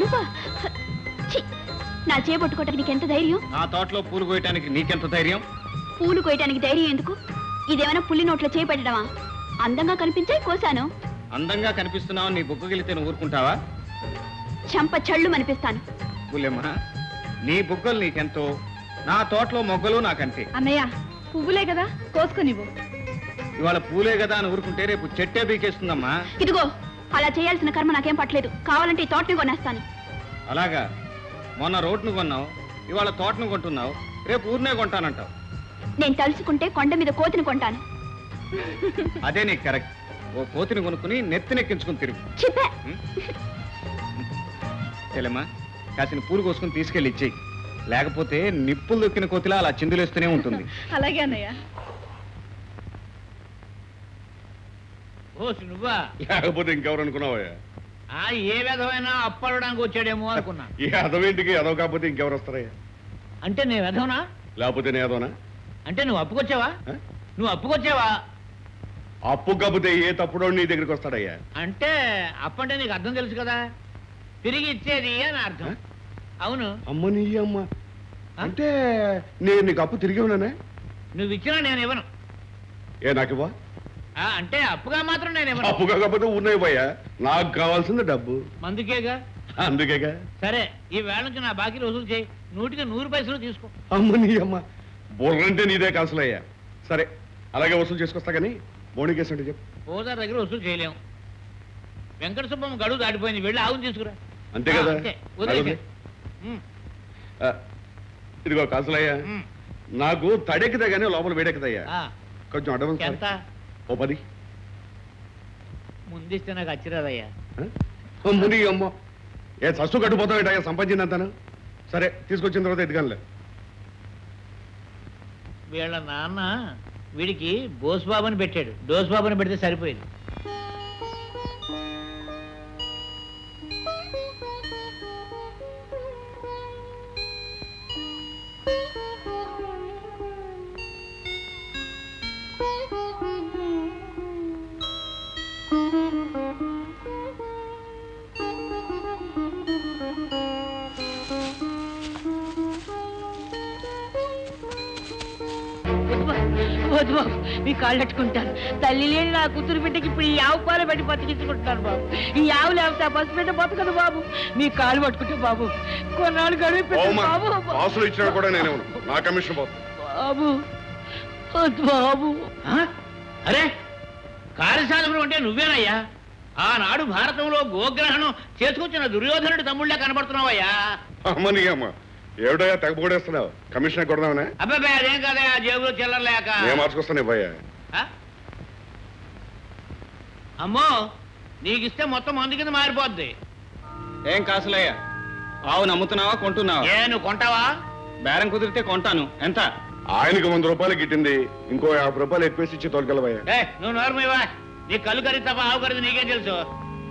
నువ్వా? నా చేపట్టుకోవటానికి నీకెంత ధైర్యం? నా తోటలో పూలు కోయటానికి నీకెంత ధైర్యం? పూలు కోయటానికి ధైర్యం ఎందుకు? ఇదేమైనా పుల్లి నోట్లో చేపెట్టడమా? అందంగా కనిపించే కోసాను. అందంగా కనిపిస్తున్నావు, నీ బుగ్గగిలితే నువ్వు ఊరుకుంటావా? చంప చళ్ళు అనిపిస్తాను. పుల్లెమ్మ, నీ బుగ్గలు నీకెంతో, నా తోటలో మొగ్గలు నాకంతే. అన్నయ్య, పువ్వులే కదా, కోసుకునివ్వు. ఇవాళ పూలే కదా అని ఊరుకుంటే రేపు చెట్టే బీకేస్తుందమ్మా. ఇదిగో, అలా చేయాల్సిన కర్మ నాకేం పట్టలేదు. కావాలంటే ఈ తోటని కొనేస్తాను. అలాగా? మొన్న రోడ్ను కొన్నావు, ఇవాళ తోటను కొంటున్నావు, రేపు ఊరినే కొంటానంటావు. నేను తలుచుకుంటే కొండ మీద కోతిని కొంటాను. అదే నీకు కరెక్ట్. ఓ కోతిని కొనుక్కుని నెత్తినెక్కించుకుని తిరుగు. చెప్పా. చెల్లెమ్మా, కాసిన పూలు కోసుకుని తీసుకెళ్ళి ఇచ్చేయి. లేకపోతే నిప్పులు దొక్కిన కోతిలా అలా చిందులేస్తూనే ఉంటుంది. అలాగే అన్నయ్య. ఓ నువ్వా? లేకపోతే ఇంకెవరు అనుకున్నావా? ఏ విధమైనా అప్పడడానికి వచ్చాడేమో అనుకున్నా. ఈ అదవేంటికి అదవ కాకపోతే ఇంకెవరు వస్తారయ్యా? అంటే నేను వెధవనా? లేకపోతే నే అదవనా? అంటే నువ్వు అప్పుకొచ్చావా? నువ్వు అప్పుకొచ్చావా? అప్పు కాకపోతే ఏ తప్పుడో నీ దగ్గరికి వస్తాడయ్యా? అంటే అప్పంటే నీకు అర్థం తెలుసు కదా, తిరిగి ఇచ్చేది అని అర్థం. అవును. అమ్మ నీ అమ్మ, అంటే నేను నీకు అప్పు తిరిగి ఉన్నానే? నువ్వు ఇచ్చినా నేను ఇవ్వను. ఏ నాకివ్వా? అంటే అప్పుగా మాత్రం నేను ఇవ్వను. అప్పు కాకపోతే ఉన్నాయి పోయా, నాకు కావాల్సింది డబ్బు. మందుకేగా. అందుకేగా. సరే, ఈ వేళ నుంచి నా బాకీలు వసూలు చేయి. 100 పైసలు తీసుకో. అమ్మ నీ అమ్మ, బుర్రంటే నీదే కాసులయ్యా. సరే, అలాగే వసూలు చేసుకొస్తా కానీ బోణికేసి అంటే చెప్పు. ఓదార్ దగ్గర వసూలు చేయలేము. వెంకట సుబ్బమ్మ గడువు దాటిపోయింది, వెళ్ళి ఆవును తీసుకురా. అంతే కదా? ఇదిగో కాసులయ్యా, నాకు తడెక్కితే గానీ లోపల వేడెక్కదయ్యా. కొంచెం అడ్వాన్స్. ఎంత? ఓ 10. ముందిస్తే నాకు అచ్చిరాదయ్యా. ముని అమ్మ, ఏ సస్సు కట్టుపోతావేటయ్యా సంపాదించిందంతాను? సరే, తీసుకొచ్చిన తర్వాత ఎదుగానులే. వీళ్ళ నాన్న వీడికి బోస్బాబుని పెట్టాడు, డోస్బాబుని పెడితే సరిపోయింది. వద్దు బాబు, మీ కాళ్ళు పెట్టుకుంటాను. తల్లి లేని నా కూతురు బిడ్డకి ఇప్పుడు ఈ ఆవు పాలు పెట్టి బతికించుకుంటాను బాబు. ఈ ఆవు లేకపోతే ఆ పసు బిడ్డ బతకదు బాబు. మీ కాళ్ళు పట్టుకుంటే బాబు కొన్నాళ్ళు గడువు బాబు. ఇచ్చినా కూడా నేను నా కమిషన్ బాబు. వద్దు బాబు. అరే, కార్యశాలలో అంటే నువ్వేనయ్యా? ఆనాడు భారతంలో గోగ్రహణం చేసుకొచ్చిన దుర్యోధనుడి తమ్ముళ్ళే కనబడుతున్నావయ్యా. అమ్మని అమ్మ, ఏమిటయ్యా తెగపోడేస్తున్నావు? కమిషన్ కొడదామనే? అబ్బాయి అదేం కాదయ్యా, జేబులో చిల్లరలేక. నేను మార్చుకొస్తాను ఇవ్వయ్యా. అమ్మో, నీకిస్తే మొత్తం మందు కింద మారిపోద్ది. ఏం కాసులయ్యా, ఆవు నమ్ముతున్నావా కొంటున్నావా? నువ్వు కొంటావా? బేరం కుదిరితే కొంటాను. ఎంత? ఆయనకు 100 రూపాయలు గిట్టింది, ఇంకో 50 రూపాయలు ఎక్కువేసి ఇచ్చి తోలుకెళ్ళవయ్యా. నువ్వు నోరమివా, నీ కళ్ళు ఖరీదు తప్ప ఆవు ఖరీదు నీకేం తెలుసు?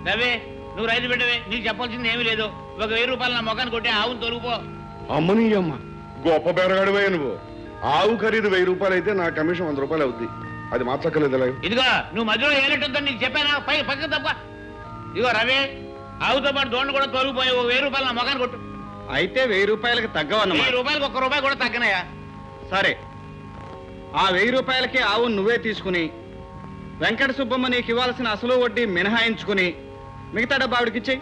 రవి, నువ్వు రైతు బిడ్డవే, నీకు చెప్పాల్సింది ఏమీ లేదు. 1000 రూపాయలు నా మొఖాన్ని కొట్టి ఆవును తొలుగుపో. అమ్మని అమ్మ, గొప్ప బేరగాడివయ్యా నువ్వు. ఆవు ఖరీదు 1000 రూపాయలు అయితే నా కమిషన్ 100 రూపాయలు అవుద్ది. అది మార్చక్కర్లేదు. ఇదిగో, నువ్వు మధ్యలో ఏనట్టుందని నీకు చెప్పానా? పక్క తప్ప. ఇదిగో రవి, ఆవుతో పాటు దోండ కూడా తొలగిపోయి 1000 రూపాయలు నా మొఖాన్ని కొట్టు. అయితే 1000 రూపాయలకి తగ్గవన్నమాట. 1000 రూపాయలకు 1 రూపాయి కూడా తగ్గనయా? సరే, ఆ 1000 రూపాయలకి ఆవు నువ్వే తీసుకుని వెంకట సుబ్బమ్మ నీకు ఇవ్వాల్సిన అసలు వడ్డీ మినహాయించుకుని మిగతా డబ్బు ఆవిడకిచ్చేయి.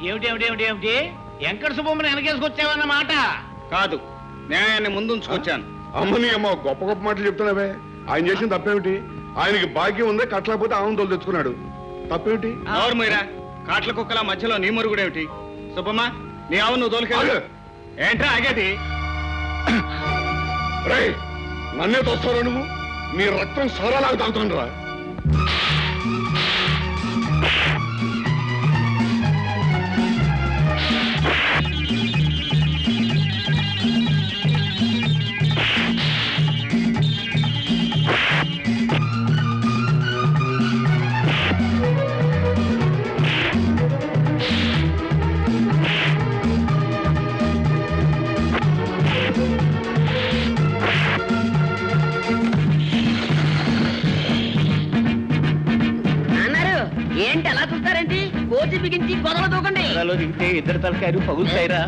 ఏమిటి వెంకట సుబ్బమ్మని వెనకేసుకొచ్చావన్నమాట? కాదు, న్యాయాన్ని ముందుంచుకొచ్చాను. అమ్మని అమ్మ, గొప్ప గొప్ప మాటలు చెప్తున్నావే. ఆయన చేసిన తప్పేమిటి? ఆయనకి భాగ్యం ఉందే, కట్టలేకపోతే ఆవును తోలు తెచ్చుకున్నాడు. తప్పేమిటి? ఎవరు మీరా? కాట్ల కుక్కల మధ్యలో నీ మురుగుడేమిటి? సుబ్బమ్మ, నీ ఆవు నువ్వు తోలుకెళ్ళు. ఏంట్రా ఆగేది? నన్నే తోస్తారా నువ్వు? నీ రక్తం సోరాలాగా తాగుతుండ్రా. రంగంలో దిగితే ఇద్దరు తలకాయలు పగులుతాయిరా.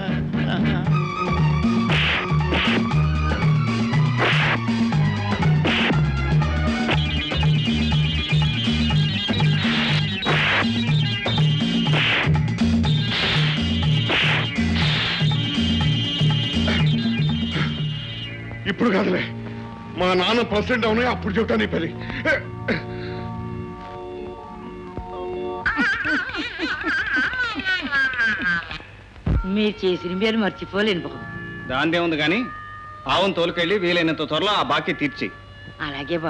ఇప్పుడు కాదులే, మా నాన్న ప్రెసిడెంట్ అవునాయి అప్పుడు చెప్తాను నీ పని. మీరు చేసిన పేరు మర్చిపోలేను బాబు. దాందే ఉంది కానీ ఆవును తోలుకెళ్ళి వీలైనంత త్వరలో ఆ బాకీ తీర్చి. అలాగే బాబు.